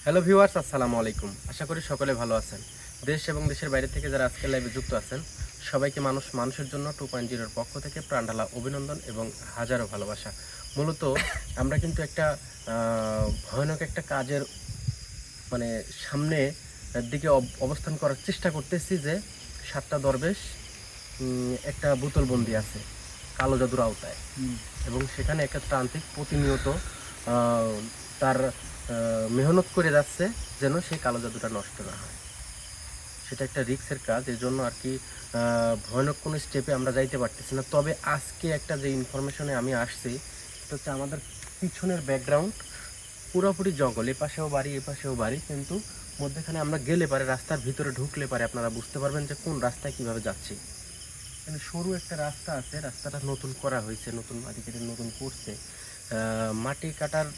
Hello viewers, আসসালামু আলাইকুম। আশা করি সকলে ভালো আছেন। দেশ এবং দেশের বাইরে থেকে যারা আজকে লাইভে যুক্ত আছেন সবাইকে মানুষের জন্য 2.0 পক্ষ থেকে প্রাণঢালা অভিনন্দন এবং হাজারো ভালোবাসা। মূলত আমরা কিন্তু একটা ভয়ানক একটা কাজের মানে সামনে দিকে অবস্থান করার চেষ্টা করতেছি যে 7টা দরবেশ একটা বোতলবন্দি আছে কালো জাদুর আওতায়, এবং সেখানে একটা তান্ত্রিক প্রতিনিয়ত তার মেহনত করে যাচ্ছে যেন সেই কালো জাদুটা নষ্ট না হয়। সেটা একটা রিস্কের কাজ, এর জন্য আর কি ভয়ানক কোনো স্টেপে আমরা যাইতে পারতেছি না। তবে আজকে একটা যে ইনফরমেশনে আমি আসছি সেটা হচ্ছে আমাদের পিছনের ব্যাকগ্রাউন্ড পুরোপুরি জঙ্গল, এ পাশেও বাড়ি এ পাশেও বাড়ি, কিন্তু মধ্যেখানে আমরা গেলে পারে, রাস্তার ভিতরে ঢুকলে পারে আপনারা বুঝতে পারবেন যে কোন রাস্তায় কীভাবে যাচ্ছি। এখানে সরু একটা রাস্তা আছে, রাস্তাটা নতুন করা হয়েছে, নতুন মাটি কেটে নতুন করছে। মাটি কাটার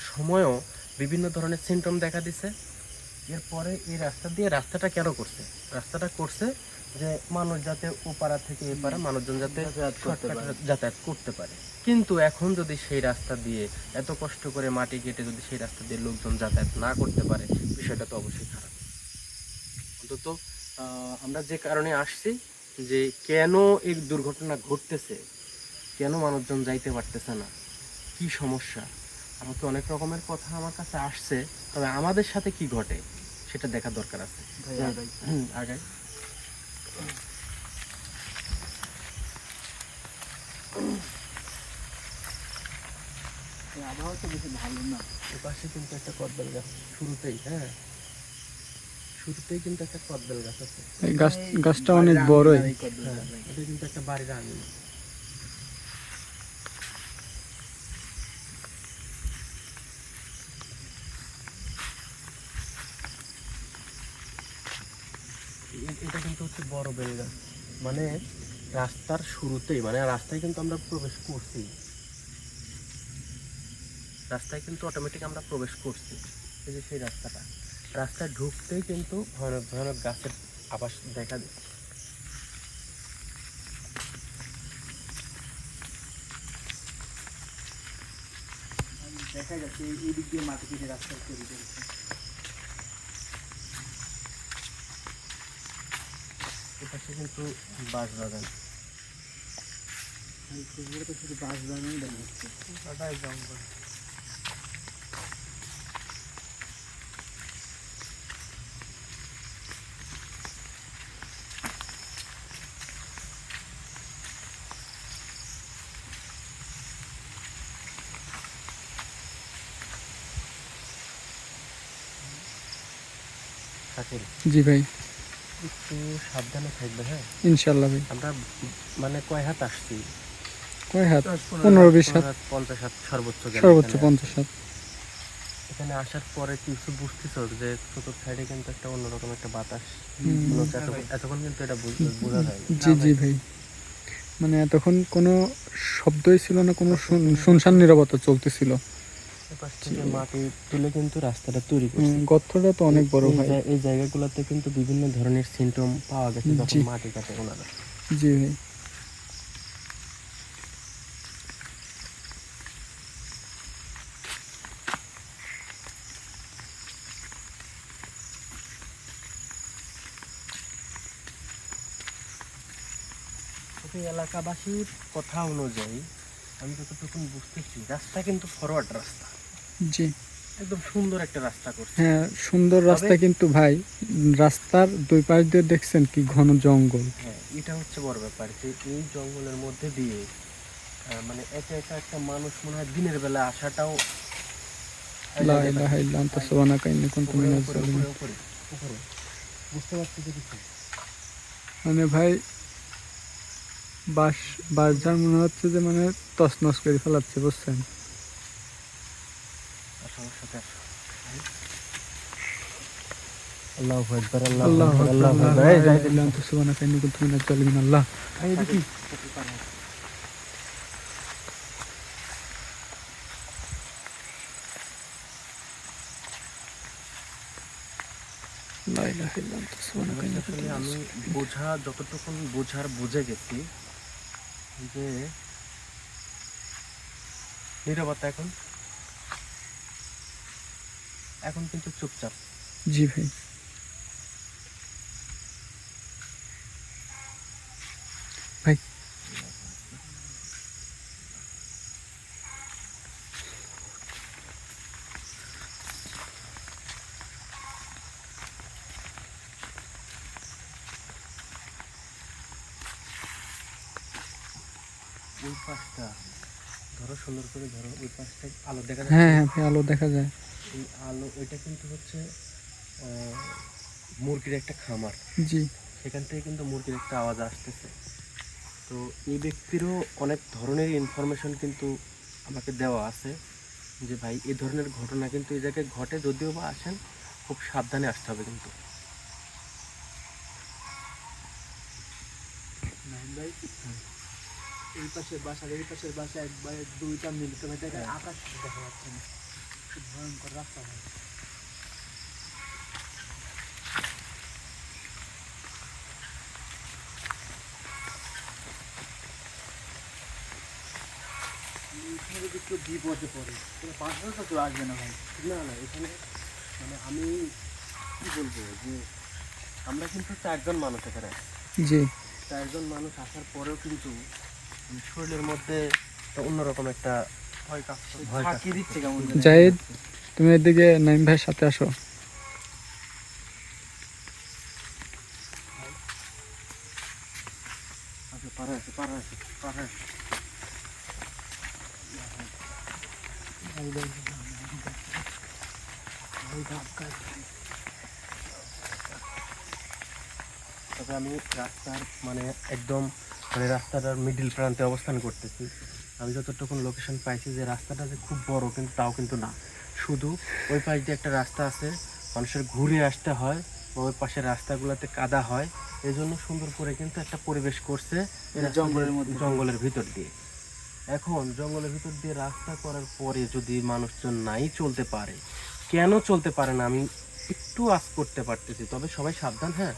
সময়ও বিভিন্ন ধরনের সিমটম দেখা দিছে। এরপরে এই রাস্তা দিয়ে রাস্তাটা কেন করছে? রাস্তাটা করছে যে মানুষ যাতে ওপাড়া থেকে এপাড়া মানুষজন যাতে যাতায়াত করতে পারে। কিন্তু এখন যদি সেই রাস্তা দিয়ে এত কষ্ট করে মাটি কেটে যদি সেই রাস্তা দিয়ে লোকজন যাতায়াত না করতে পারে, বিষয়টা তো অবশ্যই খারাপ। অন্তত আমরা যে কারণে আসছি, যে কেন এই দুর্ঘটনা ঘটতেছে, কেন মানুষজন যাইতে পারতেছে না, কি সমস্যা, আমাকে অনেক রকমের কথা আমার কাছে আসছে। তবে আমাদের সাথে কি ঘটে সেটা দেখার দরকার আছে। আগে আবহাওয়া তো বেশি ভালো না। এপাশে কিন্তু একটা কদবেল গাছ শুরুতেই কিন্তু একটা কদবেল গাছ আছে। এই গাছটা অনেক বড়ই। হ্যাঁ, এটা কিন্তু একটা বাড়ির আঙিনা। এটা কিন্তু হচ্ছে বড় বেল গাছ, মানে রাস্তার শুরুতেই, মানে রাস্তায় কিন্তু আমরা প্রবেশ করছি, রাস্তায় কিন্তু অটোমেটিক আমরা প্রবেশ করছি। এই যে সেই রাস্তাটা, রাস্তায় ঢুকতেই কিন্তু ভয়ানক ভয়ানক গাছের আবাস দেখা যায়। দেখা যাচ্ছে এই দিক দিয়ে মাটি কেটে রাস্তা তৈরি করেছে। এপাশে কিন্তু বাঁশ বাগান, তো শুধু বাস বাগানই দেখা যাচ্ছে। ওটাই জঙ্গল। শাকিল, জি ভাই, একটু সাবধানে থাকবে, হ্যাঁ? ইনশাল্লাহ ভাই। আমরা মানে কয় হাত আসছি? কয় হাত? 15-20 হাত, 50 হাত সর্বোচ্চ গেলে। সর্বোচ্চ 50 হাত। এখানে আসার পরে কিছু বুঝতেছ যে চতুর্থ সাইডে কিন্তু একটা অন্যরকম একটা বাতাস, এতক্ষণ কিন্তু এটা বোঝা যায় না। জি জি ভাই, মানে এতক্ষণ কোনো শব্দই ছিল না, কোনো শুনশান নীরবতা চলতেছিল। এপাশ থেকে মাটি তুলে কিন্তু রাস্তাটা তৈরি করছে। গর্তটা তো অনেক বড় ভাই। এই জায়গাগুলোতে কিন্তু বিভিন্ন ধরনের সিমটম পাওয়া গেছে যখন মাটি কাটে ওনারা। জি ভাই, এলাকাবাসীর কথা অনুযায়ী আমি যতটুকু বুঝতেছি, রাস্তা কিন্তু ফরওয়ার্ড রাস্তা, জি একদম সুন্দর একটা রাস্তা করছে। হ্যাঁ, সুন্দর রাস্তা, কিন্তু ভাই রাস্তার দুই পাশ দিয়ে দেখছেন কি ঘন জঙ্গল। হ্যাঁ, এটা হচ্ছে বড় ব্যাপার যে এই জঙ্গলের মধ্যে দিয়ে মানে একা একা একটা মানুষ মনে হয় দিনের বেলা আসাটাও। লা ইলাহা ইল্লা আনতা সুবহানাকা ইন্নী কুনতু মিনাজ জালিমিন। উপরে বুঝতে পারছি যে কিছু মানে ভাই বাস মনে হচ্ছে যে মানে তছনছ করে ফেলাচ্ছে, বুঝছেন? সমস্যাটা। আল্লাহু আকবার, আল্লাহু আল্লাহু আকবার, আকবার, আল্লাহু লা আকবার। এই ইলাহা যাই ইল্লা আনতা সুবহানাকা ইন্নী কুনতু মিনাজ জালিমিন। আল্লাহ, এই দেখি লা ইলাহা ইল্লা আনতা সুবহানাকা ইন্নী কুনতু আসলে মিনাজ আমি যতটুকু বুঝে গেছি যে নীরবতা এখন এখন কিন্তু চুপচাপ। জি ভাই। ভাই ওই পাশটা ধরো, সুন্দর করে ধরো, ওই পাশটা আলো দেখা হ্যাঁ যাচ্ছে। হ্যাঁ ভাই, আলো দেখা যায়। এই আলো, ওইটা কিন্তু হচ্ছে মুরগির একটা খামার। জি সেখান থেকে কিন্তু মুরগির একটা আওয়াজ আসতেছে। তো এই ব্যক্তিরও অনেক ধরনের ইনফরমেশন কিন্তু আমাকে দেওয়া আছে, যে ভাই এই ধরনের ঘটনা কিন্তু এই জায়গায় ঘটে, যদিও বা আসেন খুব সাবধানে আসতে হবে কিন্তু। নাহিদ ভাই, এই পাশের বাসা এই পাশের বাসা একবারে দুইটা মিলিত ভাই, দেখেন আকাশ দেখা যাচ্ছে না, খুব ভয়ঙ্কর রাস্তা ভাই। এইখানে যদি কেউ বিপদে পড়ে তাহলে বাসাটা তো কেউ আসবে না ভাই। না না, এখানে মানে আমি কি বলবো, যে আমরা কিন্তু 4 জন মানুষ এখানে আছি। জি 4 জন মানুষ আসার পরেও কিন্তু শরীরের মধ্যে একটা অন্যরকম একটা ভয় কাজ করে, ভয় কাজ ফাঁকি দিচ্ছে কেমন করছে। যেন। জাহিদ, তুমি এদিকে নাইম ভাইয়ের সাথে আসো। আচ্ছা, পারা আছে, পারা আছে, পারা আছে। তবে আমি রাস্তার মানে একদম মানে রাস্তাটার মিডিল প্রান্তে অবস্থান করতেছি। আমি যতটুকু লোকেশন পাইছি যে রাস্তাটা যে খুব বড়, কিন্তু তাও কিন্তু না। শুধু ওই পাশ দিয়ে একটা রাস্তা আছে, মানুষের ঘুরে আসতে হয়, ওই পাশের রাস্তাগুলোতে কাদা হয়, এই জন্য সুন্দর করে কিন্তু একটা পরিবেশ করছে এই রাস্তা জঙ্গলের মধ্যে। জঙ্গলের ভিতর দিয়ে। এখন জঙ্গলের ভিতর দিয়ে রাস্তা করার পরে যদি মানুষজন নাই চলতে পারে, কেন চলতে পারে না আমি একটু আঁচ করতে পারতেছি। তবে সবাই সাবধান, হ্যাঁ।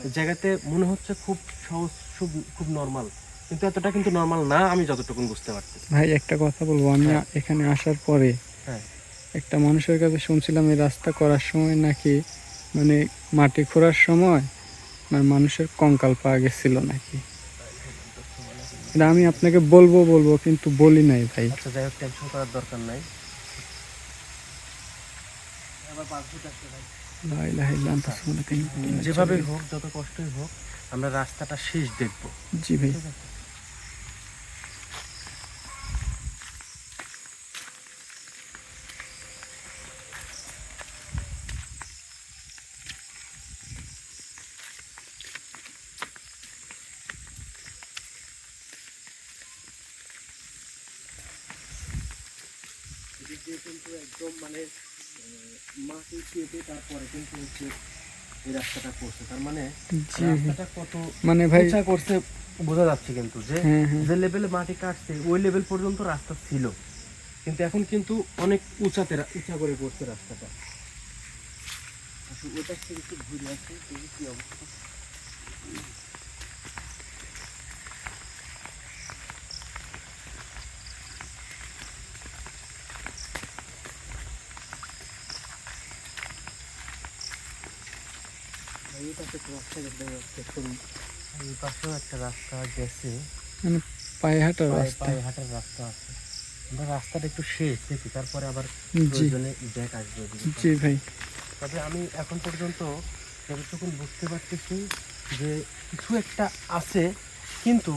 এই জায়গাতে মনে হচ্ছে খুব সহজ, খুব নর্মাল, কিন্তু এতটা কিন্তু নর্মাল না, আমি যতটুকু বুঝতে পারতেছি। ভাই একটা কথা বলবো, আমি হ্যাঁ। এখানে আসার পরে হ্যাঁ, একটা মানুষের কাছে শুনছিলাম এই রাস্তা করার সময় নাকি মানে মাটি খোঁড়ার সময় মানে মানুষের কঙ্কাল পাওয়া গেছিল নাকি। এটা আমি আপনাকে বলবো বলবো কিন্তু বলি নাই ভাই। আচ্ছা যাই হোক, টেনশন করার দরকার নাই। আবার পাঁচশো আসছে ভাই। লা ইলাহা ইল্লা আনতা সুবহানাকা ইন্নী কুনতু মিনাজ যেভাবে জালিমিন। হোক, যত কষ্টই হোক, আমরা রাস্তাটা শেষ দেখবো। জি ভাই। ঠিক আছে। এদিক দিয়ে কিন্তু একদম মানে মাটি কেটে তারপরে কিন্তু হচ্ছে এই রাস্তাটা করছে। তার মানে জি ভাই। রাস্তাটা কত মানে ভাই উঁচা করছে বোঝা যাচ্ছে কিন্তু, যে হ্যাঁ হ্যাঁ যে লেভেলে মাটি কাটছে ওই লেভেল পর্যন্ত রাস্তা ছিল, কিন্তু এখন কিন্তু অনেক উঁচা করে করছে রাস্তাটা। আসলে ওটা থেকে একটু ঘুরে আসে, দেখি কি অবস্থা। ভাই এটা তো রাস্তা দেখা যাচ্ছে সরু। এই পাশেও একটা রাস্তা গেছে, মানে পায়ে হাঁটার পায়ে রাস্তা। পায়ে হাঁটার রাস্তা আছে। আমরা রাস্তাটা একটু শেষ দেখি, তারপরে আবার জি প্রয়োজনে ব্যাক আসবে ওদিকে। জি ভাই। তবে আমি এখন পর্যন্ত যতটুকু বুঝতে পারতেছি যে কিছু একটা আছে, কিন্তু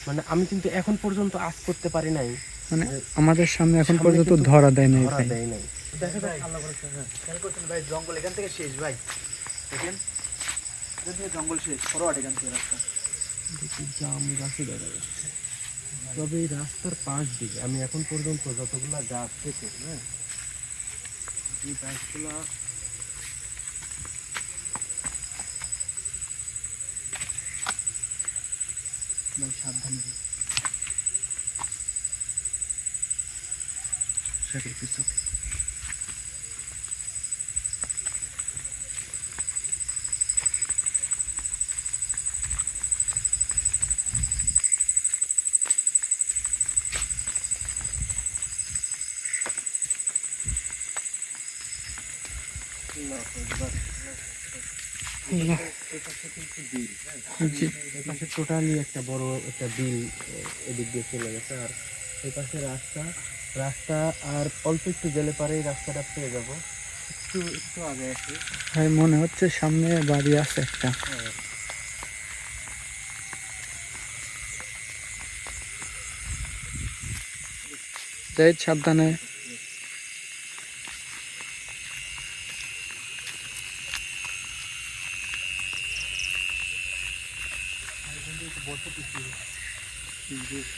মানে আমি কিন্তু এখন পর্যন্ত আজ করতে পারি নাই, মানে যে আমাদের সামনে এখন সামনে পর্যন্ত কিন্তু ধরা দেয় নাই ধরা ভাই। দেয় নাই। দেখা যাক ভাই। আল্লাহ ভরসা। হ্যাঁ, খেয়াল করছেন ভাই, জঙ্গল এখান থেকে শেষ ভাই। দেখেন এখান থেকে জঙ্গল শেষ, ফরওয়ার্ড এখান থেকে রাস্তা। দেখি জাম গাছই দেখা যাচ্ছে। তবে এই রাস্তার পাশ দিকে আমি এখন পর্যন্ত যতগুলা গাছ থেকে, হ্যাঁ, এই গাছগুলা ভাই সাবধানে। সেটার কিছু জি এই পাশে টোটালি একটা বড় একটা বিল এদিক দিয়ে চলে গেছে। আর এই পাশে রাস্তা রাস্তা আর অল্প একটু গেলে পরে এই রাস্তাটা পেয়ে যাবো। একটু একটু আগে আছে। ভাই মনে হচ্ছে সামনে বাড়ি আছে একটা। যাই সাবধানে।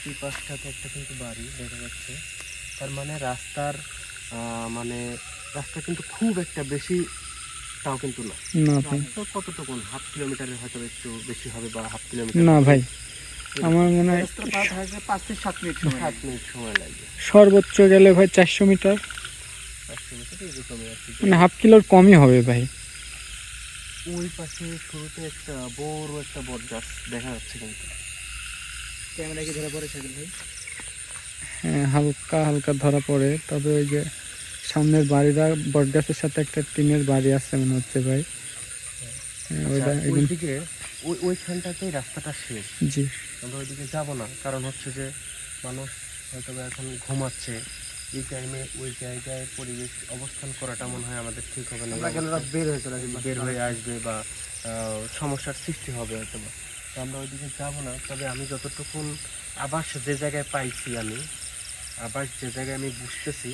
এই পাশটাতে একটা কিন্তু বাড়ি দেখা যাচ্ছে। তার মানে রাস্তার মানে রাস্তা কিন্তু খুব একটা বেশি তাও কিন্তু না। না ভাই, তো কতটুকু হাফ কিলোমিটারের হয়তো একটু বেশি হবে বা হাফ কিলোমিটার। না ভাই, আমার মনে হয় 5 থেকে 7 মিনিট সময় 7 মিনিট সময় লাগবে। সর্বোচ্চ গেলে ভাই 400 মিটার, 400 মিটার এরকমই আর কি। মানে হাফ কিলোর কমই হবে ভাই। ওই পাশে শুরুতে একটা বড় একটা বট গাছ দেখা যাচ্ছে কিন্তু। ক্যামেরা কি ধরে পড়ে সাইকেল ভাই? হ্যাঁ, হালকা হালকা ধরা পড়ে, তবে ওই যে সামনের বাড়িটা বট গাছের সাথে একটা টিনের বাড়ি আছে মনে হচ্ছে ভাই। হ্যাঁ, ওইটা একদম। ওইদিকে ওইখানটাতেই রাস্তাটা শেষ। জি আমরা ওইদিকে যাবো না, কারণ হচ্ছে যে মানুষ হয়তো বা এখন ঘুমাচ্ছে। এই টাইমে ওই জায়গায় পরিবেশ অবস্থান করাটা মনে হয় আমাদের ঠিক হবে না। আমরা গেলে বের হয়ে চলে আসবে, বের হয়ে আসবে বা সমস্যার সৃষ্টি হবে হয়তো বা। তো আমরা ওইদিকে যাবো না। তবে আমি যতটুকুন আবাস যে জায়গায় পাইছি, আমি আবাস যে জায়গায় আমি বুঝতেছি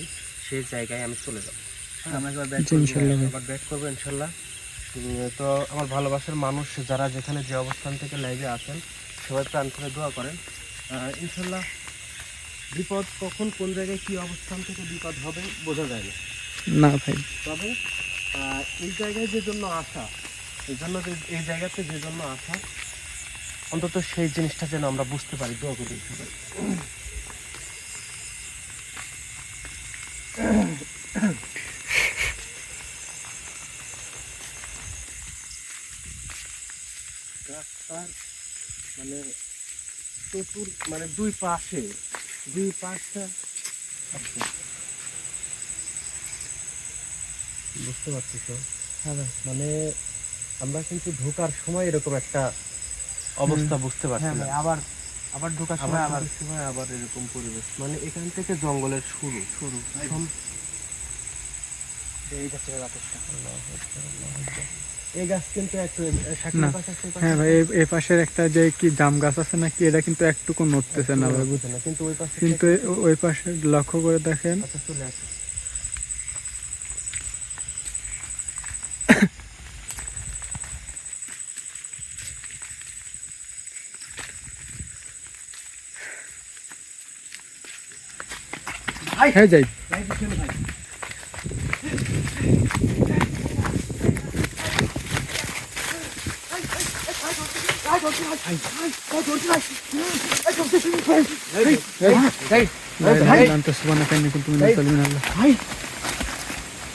সেই জায়গায় আমি চলে যাবো। আমরা একবার জি, ইনশাল্লাহ ভাই। আবার ব্যাক করবো ইনশাল্লাহ। তো আমার ভালোবাসার মানুষ যারা যেখানে যে অবস্থান থেকে লাইভে আছেন সবাই প্রাণ করে দোয়া করেন। ইনশাল্লাহ বিপদ কখন কোন জায়গায় কি অবস্থান থেকে বিপদ হবে বোঝা যায় না। না ভাই, তবে এই জায়গায় যে জন্য আসা, এই জন্য এই জায়গাতে যে জন্য আসা, অন্তত সেই জিনিসটা যেন আমরা বুঝতে পারি। দোয়া করি সবাই। রাস্তার মানে মানে দুই পাশটা আছে। বুঝতে পারছি তো। হ্যাঁ ভাই, মানে আমরা কিন্তু ঢোকার সময় এরকম একটা অবস্থা বুঝতে পারছি হ্যাঁ না। ভাই, আবার আবার ঢোকার সময় আবার ঢোকার সময় আবার এরকম পরিবেশ, মানে এখান থেকে জঙ্গলের শুরু এই যাচ্ছে বাতাসটা। এই গাছ কিন্তু একটু না। হ্যাঁ ভাই, এই পাশের একটা যে কি জাম গাছ আছে নাকি, এটা কিন্তু একটুকু নড়তেছে না ভাই, বুঝছেন? কিন্তু ওই পাশে কিন্তু ওই পাশে লক্ষ্য করে দেখেন। আচ্ছা চলে আসে। হ্যাঁ যাই। ভাই পিছনে ভাই। ভাই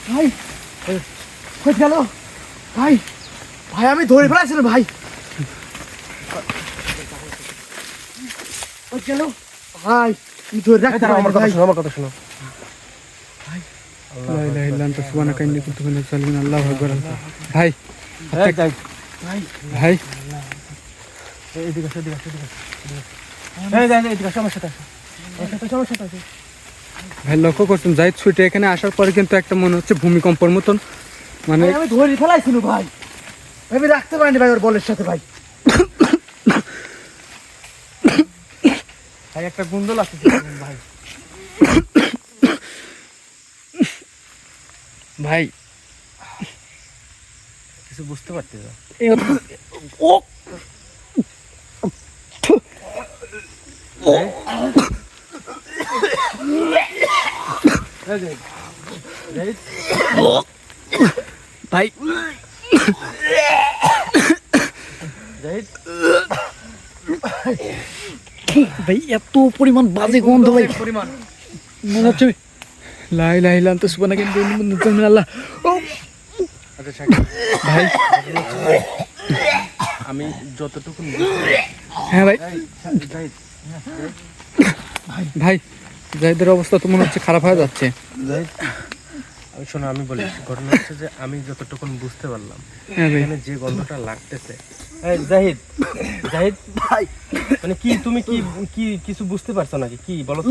ভাই কই গেল ভাই? ভাই আমি ধরে ফেলাছিলাম ভাই। কই গেল ভাই? তুমি ধরে রাখতে পারো আমার কথা ভাই। শোনো, আমার কথা শোনো। ভাই ভাই যাই ভাই এদিকে আসো, এদিকে আসো, এদিকে আসো, এই যাই এদিকে আসো, আমার সাথে আসো, আমার সাথে আসো। ভাই লক্ষ্য করছেন জাহিদ ছুটে এখানে আসার পরে কিন্তু একটা মনে হচ্ছে ভূমিকম্পর মতন, মানে ভাই, আমি ধরে ফেলাইছিল ভাই। আমি রাখতে পারিনি ভাই ওর বলের সাথে ভাই। ভাই একটা গুন্দল আছে ভাই। ভাই কিছু বুঝতে পারতে না। ও ভাই ভাই এত পরিমাণ বাজে গন্ধ ভাই, পরিমাণ মনে হচ্ছে লাই লাই লান্ত সুবহানা কিন্তু আল্লাহ। ও আচ্ছা শাকিব ভাই, আমি যতটুকু হ্যাঁ ভাই জাহিদ ভাই জাহিদের অবস্থা তো মনে হচ্ছে খারাপ হয়ে যাচ্ছে। জাহিদ শোনো আমি বলি, ঘটনা হচ্ছে যে আমি যতটুকু বুঝতে পারলাম হ্যাঁ ভাই এখানে যে গন্ধটা লাগতেছে, এই জাহিদ, জাহিদ ভাই মানে কি তুমি কি কি কিছু বুঝতে পারছো নাকি কি বলো তো?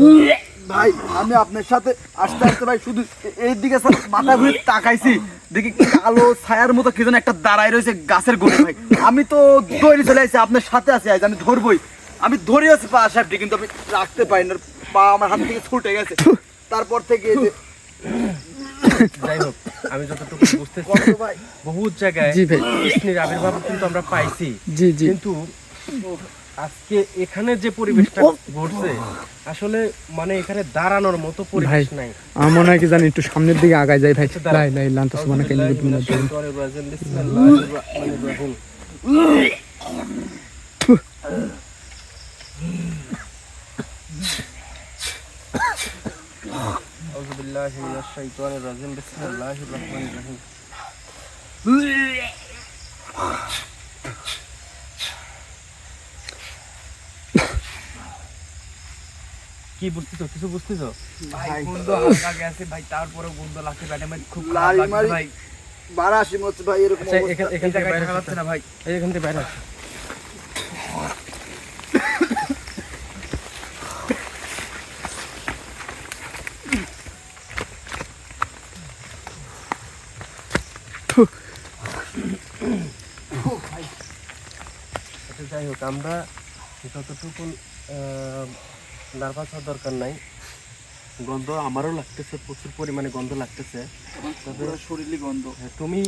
ভাই আমি আপনার সাথে আসতে আসতে ভাই শুধু এই দিকে স্যার মাথা ঘুরে তাকাইছি, দেখি কালো ছায়ার মতো কি যেন একটা দাঁড়ায় রয়েছে গাছের গোড়ে ভাই। আমি তো দৌড়ে চলে আসছি, আপনার সাথে আছি, আজ আমি ধরবই, আমি ধরে আছি পা সাহেবটি, কিন্তু আমি রাখতে পারি না, পা আমার হাত থেকে ছুটে গেছে। তারপর থেকে এই যে যাই হোক, আমি যতটুকু বুঝতেছি কত ভাই বহুত জায়গায় জি ভাই। কৃষ্ণের আবির্ভাব কিন্তু আমরা পাইছি, জি জি কিন্তু আজকে এখানে যে পরিবেশটা ঘটছে আসলে মানে এখানে দাঁড়ানোর মতো পরিবেশ ভাই। নাই। আমার মনে হয় কি জানি একটু সামনের দিকে আগায় যাই ভাই। আচ্ছা, দাঁড়াও। লাই লাই লান্ত সুবহানাকা ইন্নী কুনতু মিনাজ জালিমিন। বিসমিল্লাহির রহমানির রহিম। আউযু বিল্লাহি মিনাশ শাইতানির রাজিম। বিসমিল্লাহির রহমানির রহিম। কি বুঝতেছো, কিছু বুঝতেছো? ভাই গন্ধ হালকা গেছে ভাই, তারপরেও গন্ধ লাগছে পেটে, আমার খুব খারাপ লারি লাগছে মারি ভাই। বারাসি মতো ভাই এরকম আচ্ছা, অবস্থা। এখান থেকে জায়গায় বাইরে থাকা যাচ্ছে আসো। না ভাই। এখান থেকে বাইরে আসো। আচ্ছা, যাই হোক, আমরা যতটুকু নার্ভাস হওয়ার দরকার নাই। গন্ধ আমারও লাগতেছে, প্রচুর পরিমাণে গন্ধ লাগতেছে। তবে পুরো শরীরে গন্ধ। হ্যাঁ, তুমি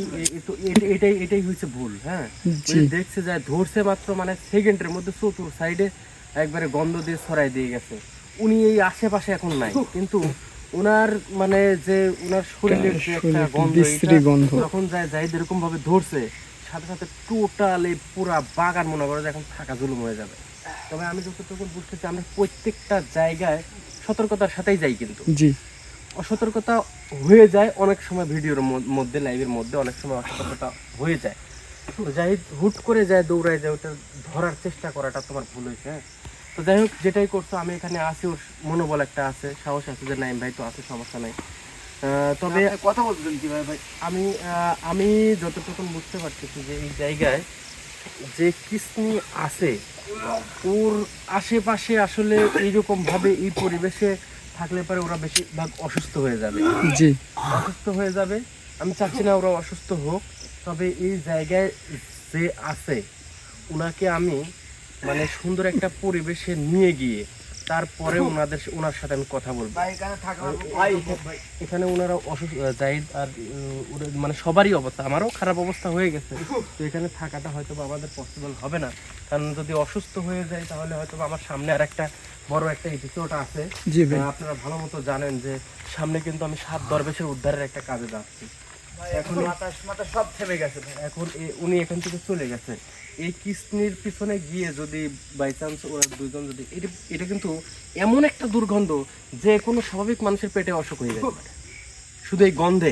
এটাই এটাই হয়েছে ভুল। হ্যাঁ, জি। ওই দেখছে যায় ধরছে মাত্র মানে সেকেন্ডের মধ্যে চতুর সাইডে একবারে গন্ধ দিয়ে ছড়াই দিয়ে গেছে। উনি এই আশেপাশে এখন নাই, কিন্তু ওনার মানে যে ওনার শরীরের যে একটা শরীরে গন্ধ, বিশ্রী এটা গন্ধ। যখন যায় যাই এরকম ভাবে ধরছে, সাথে সাথে টোটালি পুরা বাগান মনে করে যে এখন থাকা জুলুম হয়ে যাবে। তবে আমি যতটুকু বুঝতেছি আমরা প্রত্যেকটা জায়গায় সতর্কতার সাথেই যাই, কিন্তু জি অসতর্কতা হয়ে যায় অনেক সময়, ভিডিওর মধ্যে লাইভের মধ্যে অনেক সময় অসতর্কতা হয়ে যায়। তো যাই হোক, হুট করে যায় দৌড়ায় যায়, ওটা ধরার চেষ্টা করাটা তোমার ভুল হয়েছে। হ্যাঁ, তো যাই হোক, যেটাই করছো আমি এখানে আছি, ওর মনোবল একটা আছে, সাহস আছে যে নাইম ভাই তো আছে, সমস্যা নাই। তবে আপনি কথা বলতেছেন কিভাবে ভাই? আমি যতটুকু বুঝতে পারতেছি যে এই জায়গায় যে কিসনি আছে ওর আশেপাশে আসলে এইরকম ভাবে এই পরিবেশে থাকলে পরে ওরা বেশিরভাগ অসুস্থ হয়ে যাবে, জি অসুস্থ হয়ে যাবে। আমি চাচ্ছি না ওরা অসুস্থ হোক, তবে এই জায়গায় যে আছে ওনাকে আমি মানে সুন্দর একটা পরিবেশে নিয়ে গিয়ে তারপরে ওনার সাথে আমি কথা বলবো। ভাই এখানে থাকা ভাই এখানে ওনারা অসুস্থ, জাহিদ আর মানে সবারই অবস্থা, আমারও খারাপ অবস্থা হয়ে গেছে। তো এখানে থাকাটা হয়তো বা আমাদের পসিবল হবে না, কারণ যদি অসুস্থ হয়ে যায় তাহলে হয়তো বা আমার সামনে আর একটা বড় একটা এপিসোড আছে। জি ভাই আপনারা ভালো মতো জানেন যে সামনে কিন্তু আমি 7 দরবেশের উদ্ধারের একটা কাজে যাচ্ছি। এখন মাথা সব থেমে গেছে ভাই। এখন উনি এখান থেকে চলে গেছে, এই কিসনির পিছনে গিয়ে যদি বাই চান্স ওরা দুইজন যদি এটা কিন্তু এমন একটা দুর্গন্ধ যে কোনো স্বাভাবিক মানুষের পেটে অসুখ হয়ে যেতে পারে শুধু এই গন্ধে।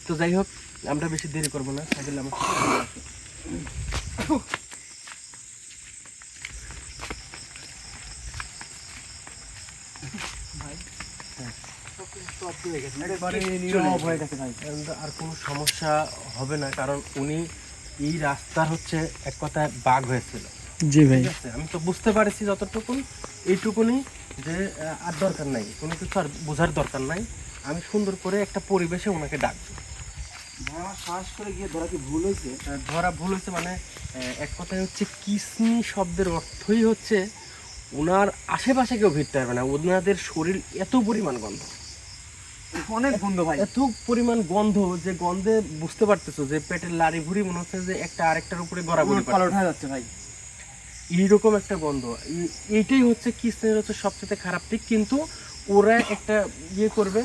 তো যাই হোক, আমরা বেশি দেরি করবো না, সাইকেল আমার সাথে আসো। একবারে নীরব হয়ে গেছে ভাই। এখন তো আর কোনো সমস্যা হবে না, কারণ উনি এই রাস্তার হচ্ছে এক কথায় বাঘ হয়েছিল। জি ভাই ঠিক আছে, আমি তো বুঝতে পারছি যতটুকু, এইটুকুনি যে আর দরকার নাই, কোনো কিছু আর বোঝার দরকার নাই। আমি সুন্দর করে একটা পরিবেশে ওনাকে ডাকবো। ভাই আমার শ্বাস করে গিয়ে ধরা কি ভুল হয়েছে? ধরা ভুল হয়েছে মানে এক কথায় হচ্ছে কিসনি শব্দের অর্থই হচ্ছে ওনার আশেপাশে কেউ ভিড়তে পারবে না, ওনাদের শরীর এত পরিমাণ গন্ধ, অনেক গন্ধ ভাই। এত পরিমাণ গন্ধ যে গন্ধে বুঝতে পারতেছো যে পেটের লাড়ি ভুড়ি মনে হচ্ছে যে একটা আরেকটার উপরে গড়াগড়ি পালট হয়ে যাচ্ছে ভাই। এইরকম একটা গন্ধ। এইটাই হচ্ছে কিসনের হচ্ছে সবচেয়ে খারাপ দিক, কিন্তু ওরা একটা ইয়ে করবে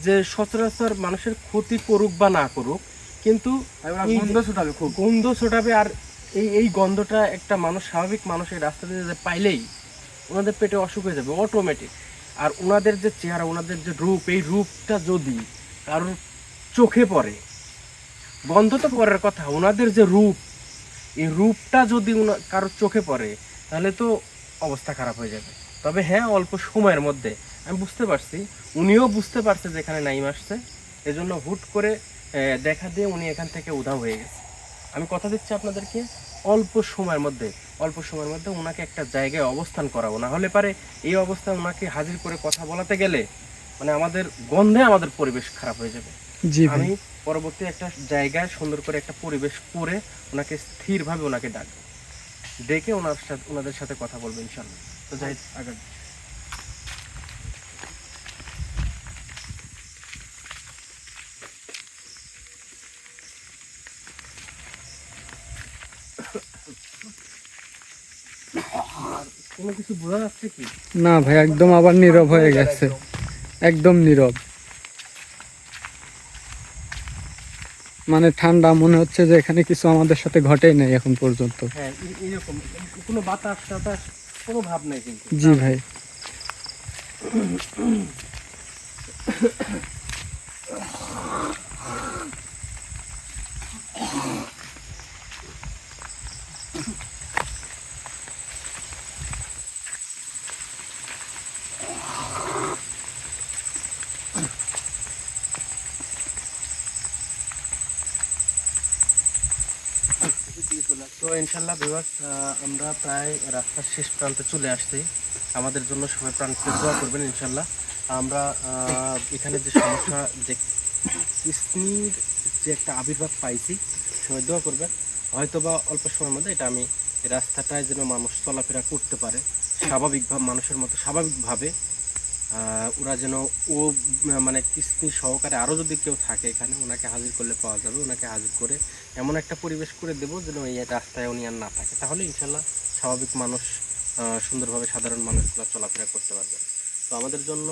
যে সচরাচর মানুষের ক্ষতি করুক বা না করুক, কিন্তু ভাই ওরা এই গন্ধ ছুটাবে খুব। গন্ধ ছোটাবে। আর এই গন্ধটা একটা মানুষ, স্বাভাবিক মানুষ এই রাস্তা দিয়ে যে পাইলেই ওনাদের পেটে অসুখ হয়ে যাবে অটোমেটিক। আর ওনাদের যে চেহারা, ওনাদের যে রূপ, এই রূপটা যদি কারোর চোখে পড়ে, গন্ধ তো পরের কথা, ওনাদের যে রূপ, এই রূপটা যদি কারোর চোখে পড়ে তাহলে তো অবস্থা খারাপ হয়ে যাবে। তবে হ্যাঁ, অল্প সময়ের মধ্যে আমি বুঝতে পারছি, উনিও বুঝতে পারছে যে এখানে নাইম আসছে, এজন্য হুট করে দেখা দিয়ে উনি এখান থেকে উধাও হয়ে গেছে। আমি কথা দিচ্ছি আপনাদেরকে, অল্প সময়ের মধ্যে ওনাকে একটা জায়গায় অবস্থান করাবো, না হলে পারে এই অবস্থায় ওনাকে হাজির করে কথা বলাতে গেলে মানে আমাদের গন্ধে আমাদের পরিবেশ খারাপ হয়ে যাবে। জি ভাই। আমি পরবর্তী একটা জায়গায় সুন্দর করে একটা পরিবেশ করে ওনাকে স্থিরভাবে ওনাকে ডাকবো, ডেকে ওনাদের সাথে কথা বলবো ইনশাল্লাহ। তো যাই আগে কোনো কিছু বোঝা যাচ্ছে কি? না ভাই, একদম আবার নীরব হয়ে গেছে, একদম নীরব। মানে ঠান্ডা, মনে হচ্ছে যে এখানে কিছু আমাদের সাথে ঘটেই নাই এখন পর্যন্ত। হ্যাঁ, এরকম কোনো বাতাস টাতাস কোনো ভাব নাই কিন্তু। জি ভাই। তো ইনশাল্লাহ ভিউয়ার্স, আমরা প্রায় রাস্তার শেষ প্রান্তে চলে আসছি। আমাদের জন্য সবাই প্রাণ খুলে দোয়া করবেন ইনশাল্লাহ। আমরা এখানে যে সমস্যা, যে কিসনির যে একটা আবির্ভাব পাইছি, সবাই দোয়া করবেন। হয়তো বা অল্প সময়ের মধ্যে এটা আমি রাস্তাটায় যেন মানুষ চলাফেরা করতে পারে স্বাভাবিকভাবে, মানুষের মতো স্বাভাবিকভাবে। ওরা যেন মানে কিস্তি সহকারে আরও যদি কেউ থাকে এখানে, ওনাকে হাজির করলে পাওয়া যাবে। ওনাকে হাজির করে এমন একটা পরিবেশ করে দেবো যেন এই রাস্তায় উনি আর না থাকে, তাহলে ইনশাল্লাহ স্বাভাবিক মানুষ, সুন্দরভাবে সাধারণ মানুষগুলো চলাফেরা করতে পারবে। তো আমাদের জন্য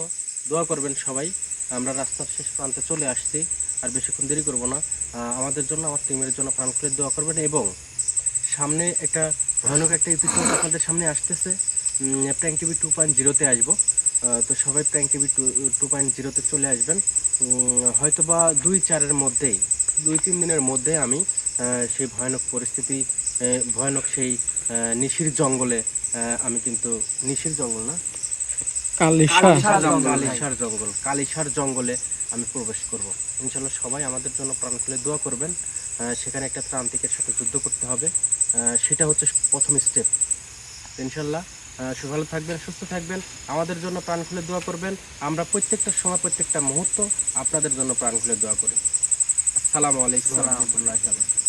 দোয়া করবেন সবাই। আমরা রাস্তার শেষ প্রান্তে চলে আসছি, আর বেশিক্ষণ দেরি করব না। আমাদের জন্য, আমার টিমের জন্য প্রাণ খুলে দোয়া করবেন। এবং সামনে একটা ভয়ানক একটা এপিসোড আপনাদের সামনে আসতেছে। প্র্যাঙ্ক টিভি 2.0-তে আসবো। তো সবাই প্র্যাঙ্ক টিভি 2.0-তে চলে আসবেন। হয়তোবা 2-4-এর মধ্যেই, 2-3 দিনের মধ্যে আমি সেই ভয়ানক পরিস্থিতি, ভয়ানক সেই নিশির জঙ্গলে, আমি কিন্তু নিশির জঙ্গল না, কালিসার জঙ্গলে আমি প্রবেশ করব ইনশাল্লাহ। সবাই আমাদের জন্য প্রাণ খুলে দোয়া করবেন। সেখানে একটা ত্রান্তিকের সাথে যুদ্ধ করতে হবে, সেটা হচ্ছে প্রথম স্টেপ ইনশাল্লাহ। সবাই ভালো থাকবেন, সুস্থ থাকবেন, আমাদের জন্য প্রাণ খুলে দোয়া করবেন। আমরা প্রত্যেকটা সময়, প্রত্যেকটা মুহূর্ত আপনাদের জন্য প্রাণ খুলে দোয়া করি। আসসালামু আলাইকুম ওয়া রাহমাতুল্লাহি ওয়া বারাকাতুহু।